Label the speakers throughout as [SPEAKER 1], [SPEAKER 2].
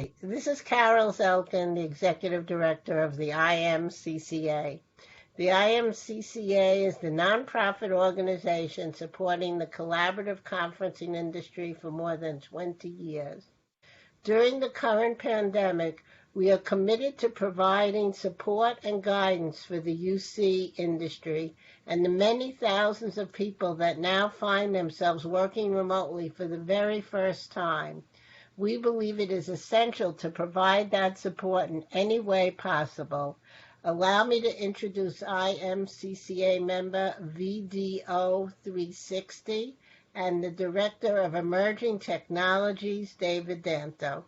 [SPEAKER 1] Hi, this is Carol Zelkin, the Executive Director of the IMCCA. The IMCCA is the nonprofit organization supporting the collaborative conferencing industry for more than 20 years. During the current pandemic, we are committed to providing support and guidance for the UC industry and the many thousands of people that now find themselves working remotely for the very first time. We believe it is essential to provide that support in any way possible. Allow me to introduce IMCCA member VDO360 and the Director of Emerging Technologies, David Danto.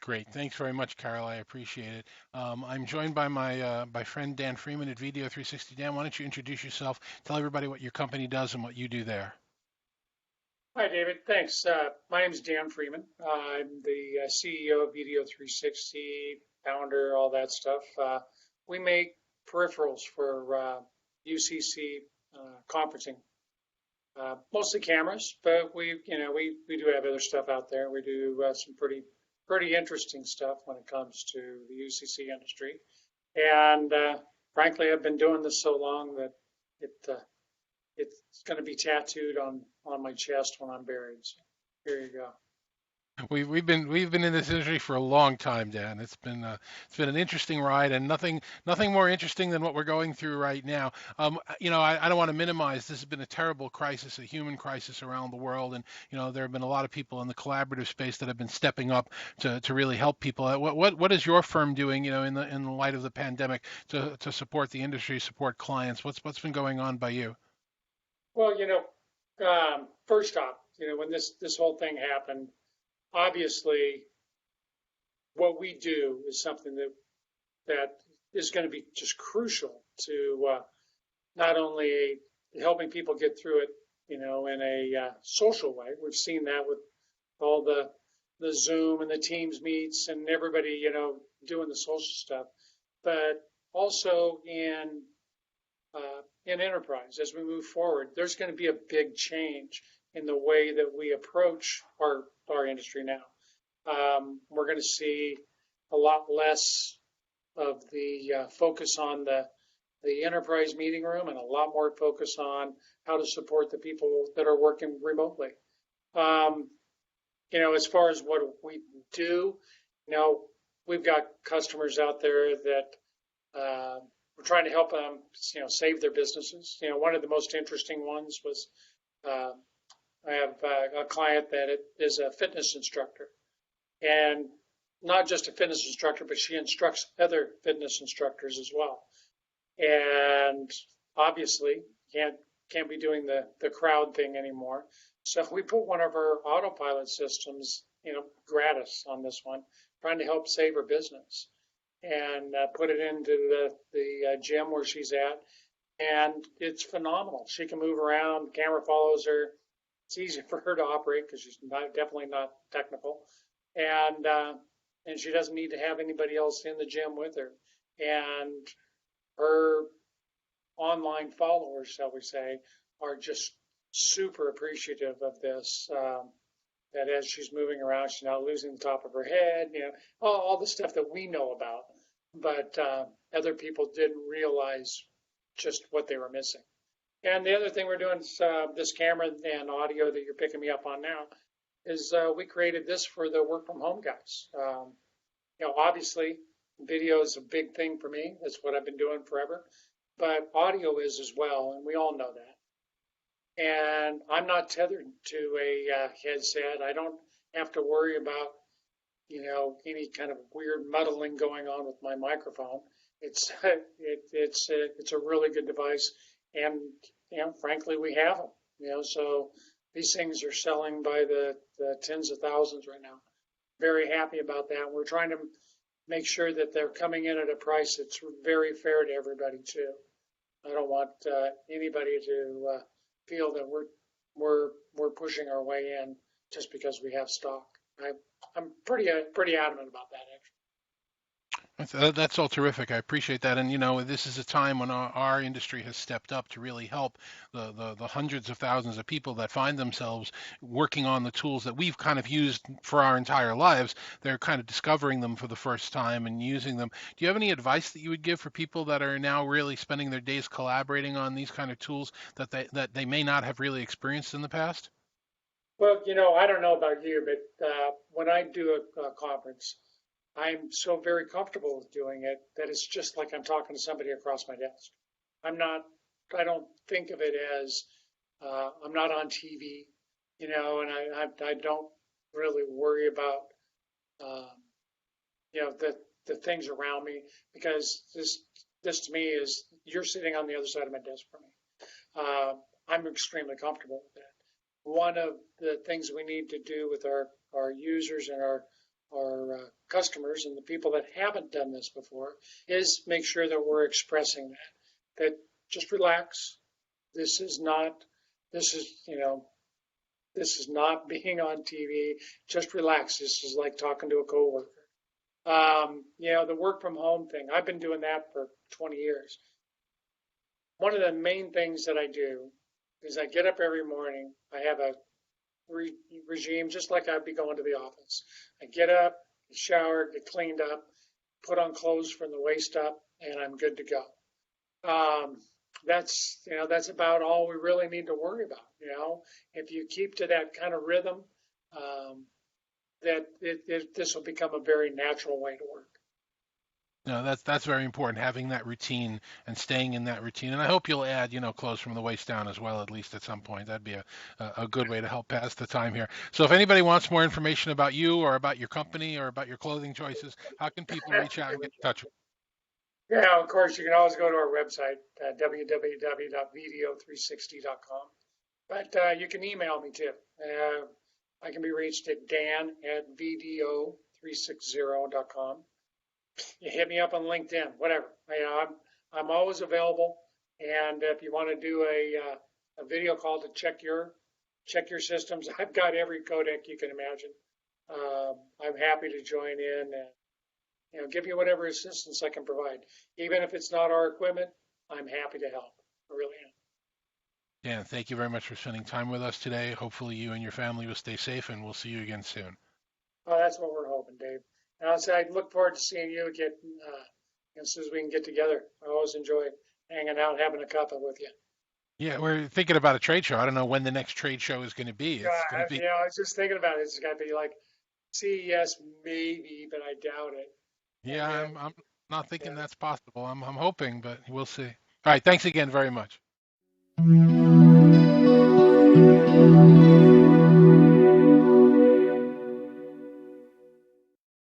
[SPEAKER 2] Great. Thanks very much, Carol. I appreciate it. I'm joined by my friend Dan Freeman at VDO360. Dan, why don't you introduce yourself, tell everybody what your company does and what you do there.
[SPEAKER 3] Hi, David. Thanks. My name is Dan Freeman. I'm the CEO of VDO360, founder, all that stuff. We make peripherals for UCC conferencing, mostly cameras, but we do have other stuff out there. We do some pretty interesting stuff when it comes to the UCC industry. And frankly, I've been doing this so long that it's going to be tattooed on my chest when I'm buried. So here you go.
[SPEAKER 2] We've been in this industry for a long time, Dan. It's been an interesting ride, and nothing more interesting than what we're going through right now. I don't want to minimize. This has been a terrible crisis, a human crisis around the world, and there have been a lot of people in the collaborative space that have been stepping up to really help people. What is your firm doing, in the light of the pandemic to support the industry, support clients? What's been going on by you?
[SPEAKER 3] Well, first off, when this whole thing happened, obviously, what we do is something that is going to be just crucial to not only helping people get through it, in a social way. We've seen that with all the Zoom and the Teams meets and everybody, doing the social stuff, but also in enterprise as we move forward. There's going to be a big change in the way that we approach our industry now. We're going to see a lot less of the focus on the enterprise meeting room and a lot more focus on how to support the people that are working remotely. As far as what we do, we've got customers out there that we're trying to help them, save their businesses. One of the most interesting ones was I have a client that is a fitness instructor, and not just a fitness instructor, but she instructs other fitness instructors as well. And obviously can't be doing the crowd thing anymore. So we put one of our autopilot systems, gratis on this one, trying to help save her business, and put it into the gym where she's at, and it's phenomenal. She can move around, the camera follows her. It's easy for her to operate because she's definitely not technical, and she doesn't need to have anybody else in the gym with her. And her online followers, shall we say, are just super appreciative of this. That as she's moving around, she's not losing the top of her head, all the stuff that we know about, but other people didn't realize just what they were missing. And the other thing we're doing is this camera and audio that you're picking me up on now is we created this for the work from home guys. Obviously, video is a big thing for me. That's what I've been doing forever. But audio is as well, and we all know that. And I'm not tethered to a headset. I don't have to worry about, any kind of weird muddling going on with my microphone. It's a really good device, and frankly, we have them. So these things are selling by the tens of thousands right now. Very happy about that. We're trying to make sure that they're coming in at a price that's very fair to everybody too. I don't want anybody to feel that we're pushing our way in just because we have stock. I'm pretty adamant about that, actually.
[SPEAKER 2] That's all terrific. I appreciate that. And, this is a time when our industry has stepped up to really help the hundreds of thousands of people that find themselves working on the tools that we've kind of used for our entire lives. They're kind of discovering them for the first time and using them. Do you have any advice that you would give for people that are now really spending their days collaborating on these kind of tools that they may not have really experienced in the past?
[SPEAKER 3] Well, I don't know about you, but when I do a conference, I'm so very comfortable with doing it that it's just like I'm talking to somebody across my desk. I'm not, I don't think of it as I'm not on TV, and I don't really worry about, um, the things around me because this to me is you're sitting on the other side of my desk from me. I'm extremely comfortable with that. One of the things we need to do with our users and our customers and the people that haven't done this before is make sure that we're expressing that just relax. This is not this is this is not being on TV. Just relax. This is like talking to a coworker. The work from home thing. I've been doing that for 20 years. One of the main things that I do is I get up every morning. I have a regime just like I'd be going to the office. I get up, shower, get cleaned up, put on clothes from the waist up, and I'm good to go. That's about all we really need to worry about. If you keep to that kind of rhythm, this will become a very natural way to work.
[SPEAKER 2] No, that's very important, having that routine and staying in that routine. And I hope you'll add, clothes from the waist down as well, at least at some point. That'd be a good way to help pass the time here. So if anybody wants more information about you or about your company or about your clothing choices, how can people reach out and get in touch with
[SPEAKER 3] Yeah, of course, you can always go to our website, www.VDO360.com. But you can email me too. I can be reached at dan@VDO360.com. You hit me up on LinkedIn, whatever. I'm always available. And if you want to do a video call to check your systems, I've got every codec you can imagine. I'm happy to join in and give you whatever assistance I can provide. Even if it's not our equipment, I'm happy to help. I really am.
[SPEAKER 2] Dan? Thank you very much for spending time with us today. Hopefully you and your family will stay safe, and we'll see you again soon.
[SPEAKER 3] Oh, that's what we're hoping, Dave. And I'll say I look forward to seeing you again as soon as we can get together. I always enjoy hanging out, having a cuppa with you.
[SPEAKER 2] Yeah, we're thinking about a trade show. I don't know when the next trade show is going to be. It's going to be.
[SPEAKER 3] I was just thinking about it. It's got to be like CES maybe, but I doubt it.
[SPEAKER 2] Yeah, I'm not thinking that's possible. I'm hoping, but we'll see. All right, thanks again very much.